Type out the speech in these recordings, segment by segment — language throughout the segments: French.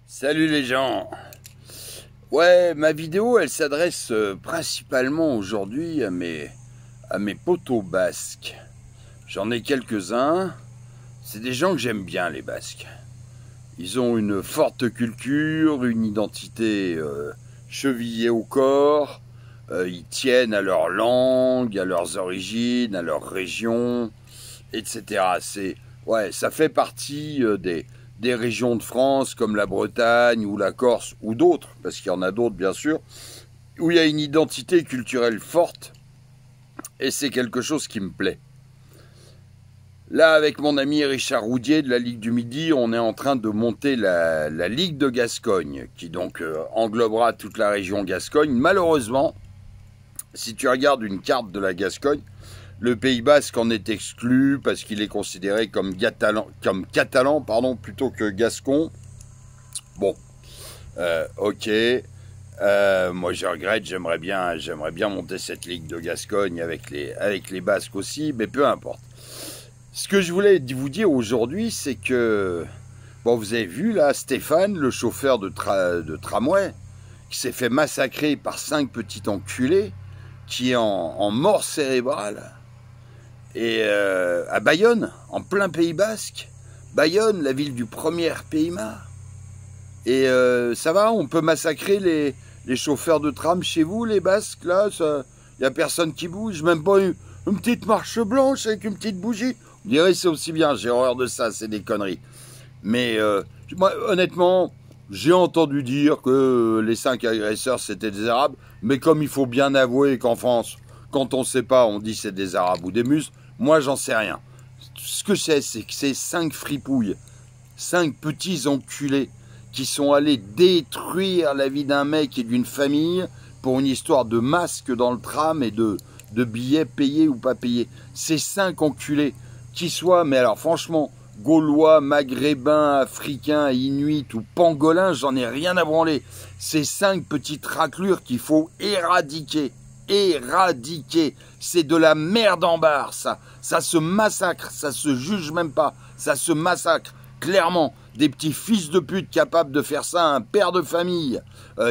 Salut les gens. Ouais, ma vidéo, elle s'adresse principalement aujourd'hui à mes potos basques. J'en ai quelques-uns. C'est des gens que j'aime bien, les Basques. Ils ont une forte culture, une identité chevillée au corps. Ils tiennent à leur langue, à leurs origines, à leur région, etc. Ouais, ça fait partie des régions de France comme la Bretagne ou la Corse ou d'autres, parce qu'il y en a d'autres bien sûr, où il y a une identité culturelle forte et c'est quelque chose qui me plaît. Là, avec mon ami Richard Roudier de la Ligue du Midi, on est en train de monter la Ligue de Gascogne, qui donc englobera toute la région Gascogne. Malheureusement, si tu regardes une carte de la Gascogne, le Pays Basque en est exclu parce qu'il est considéré comme catalan, plutôt que gascon. Bon, ok. Moi, je regrette. J'aimerais bien monter cette Ligue de Gascogne avec les Basques aussi, mais peu importe. Ce que je voulais vous dire aujourd'hui, c'est que bon, vous avez vu là Stéphane, le chauffeur de tramway, qui s'est fait massacrer par 5 petits enculés, qui est en mort cérébrale. Et à Bayonne, en plein Pays Basque, Bayonne, la ville du premier PMA. Et ça va, on peut massacrer les chauffeurs de tram chez vous, les Basques, là, il n'y a personne qui bouge, même pas une petite marche blanche avec une petite bougie. Vous direz, c'est aussi bien, j'ai horreur de ça, c'est des conneries. Mais moi, honnêtement, j'ai entendu dire que les 5 agresseurs, c'était des Arabes, mais comme il faut bien avouer qu'en France, quand on ne sait pas, on dit c'est des Arabes ou des Muses, moi, j'en sais rien. Ce que je sais, c'est que c'est 5 fripouilles, 5 petits enculés qui sont allés détruire la vie d'un mec et d'une famille pour une histoire de masque dans le tram et de billets payés ou pas payés. Ces 5 enculés, qui soient, mais alors franchement, Gaulois, Maghrébins, Africains, Inuits ou Pangolins, j'en ai rien à branler. Ces 5 petites raclures qu'il faut éradiquer. Éradiquer. C'est de la merde en barre, ça. Ça se massacre, ça se juge même pas. Ça se massacre, clairement. Des petits fils de pute capables de faire ça à un père de famille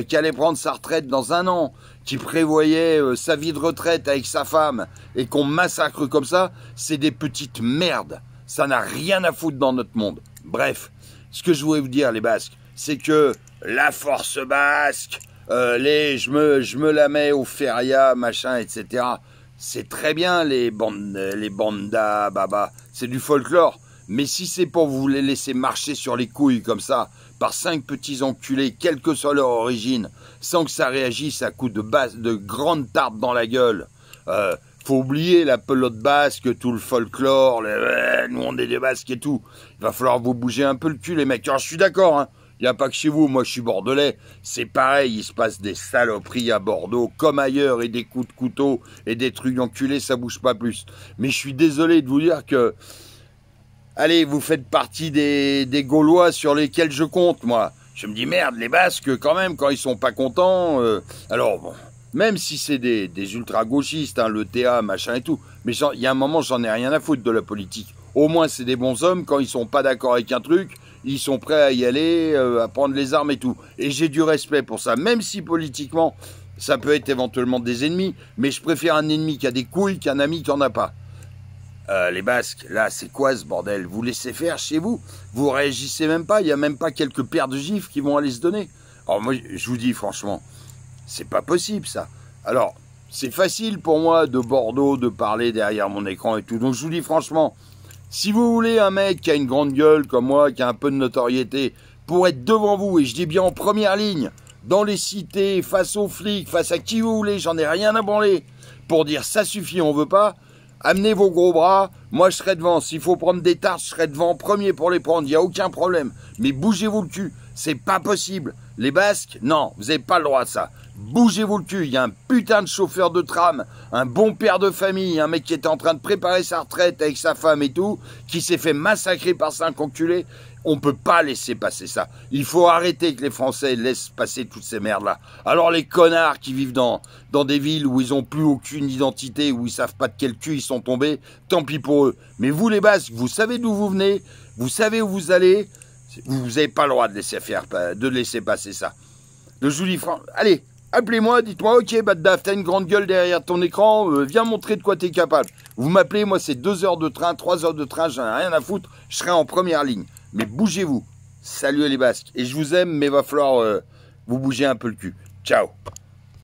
qui allait prendre sa retraite dans 1 an, qui prévoyait sa vie de retraite avec sa femme et qu'on massacre comme ça, c'est des petites merdes. Ça n'a rien à foutre dans notre monde. Bref, ce que je voulais vous dire, les Basques, c'est que la force basque, je me la mets au feria, machin, etc. C'est très bien, les bandas, baba, c'est du folklore. Mais si c'est pour vous les laisser marcher sur les couilles comme ça, par 5 petits enculés, quelle que soit leur origine, sans que ça réagisse à coups de grandes tartes dans la gueule, faut oublier la pelote basque, tout le folklore, nous on est des Basques et tout. Il va falloir vous bouger un peu le cul, les mecs. Alors je suis d'accord, hein. Il n'y a pas que chez vous, moi je suis bordelais, c'est pareil, il se passe des saloperies à Bordeaux, comme ailleurs, et des coups de couteau, et des trucs enculés, ça bouge pas plus. Mais je suis désolé de vous dire que, allez, vous faites partie des Gaulois sur lesquels je compte, moi. Je me dis, merde, les Basques, quand même, quand ils sont pas contents, alors bon, même si c'est des ultra-gauchistes, hein, le TA, machin et tout, mais il y a un moment, j'en ai rien à foutre de la politique. Au moins, c'est des bons hommes, quand ils sont pas d'accord avec un truc, ils sont prêts à y aller, à prendre les armes et tout. Et j'ai du respect pour ça, même si politiquement, ça peut être éventuellement des ennemis, mais je préfère un ennemi qui a des couilles qu'un ami qui en a pas. Les Basques, là, c'est quoi ce bordel? Vous laissez faire chez vous? Vous réagissez même pas? Il n'y a même pas quelques paires de gifles qui vont aller se donner? Alors moi, je vous dis franchement, c'est pas possible ça. Alors, c'est facile pour moi de Bordeaux de parler derrière mon écran et tout. Donc je vous dis franchement, si vous voulez un mec qui a une grande gueule comme moi, qui a un peu de notoriété, pour être devant vous, et je dis bien en première ligne, dans les cités, face aux flics, face à qui vous voulez, j'en ai rien à branler, pour dire ça suffit, on veut pas, amenez vos gros bras, moi je serai devant. S'il faut prendre des tartes, je serai devant en premier pour les prendre, il n'y a aucun problème. Mais bougez-vous le cul, c'est pas possible. Les Basques, non, vous n'avez pas le droit à ça. Bougez-vous le cul, il y a un putain de chauffeur de tram, un bon père de famille, un mec qui était en train de préparer sa retraite avec sa femme et tout, qui s'est fait massacrer par 5 enculés. On peut pas laisser passer ça. Il faut arrêter que les Français laissent passer toutes ces merdes-là. Alors les connards qui vivent dans des villes où ils ont plus aucune identité, où ils savent pas de quel cul ils sont tombés, tant pis pour eux. Mais vous les Basques, vous savez d'où vous venez, vous savez où vous allez. Vous n'avez pas le droit de laisser passer ça. Le Julie Franck, allez, appelez-moi, dites-moi, ok, Baddaf, t'as une grande gueule derrière ton écran, viens montrer de quoi t'es capable. Vous m'appelez, moi c'est 2 heures de train, 3 heures de train, j'en ai rien à foutre, je serai en première ligne. Mais bougez-vous. Salut les Basques. Et je vous aime, mais va falloir vous bouger un peu le cul. Ciao.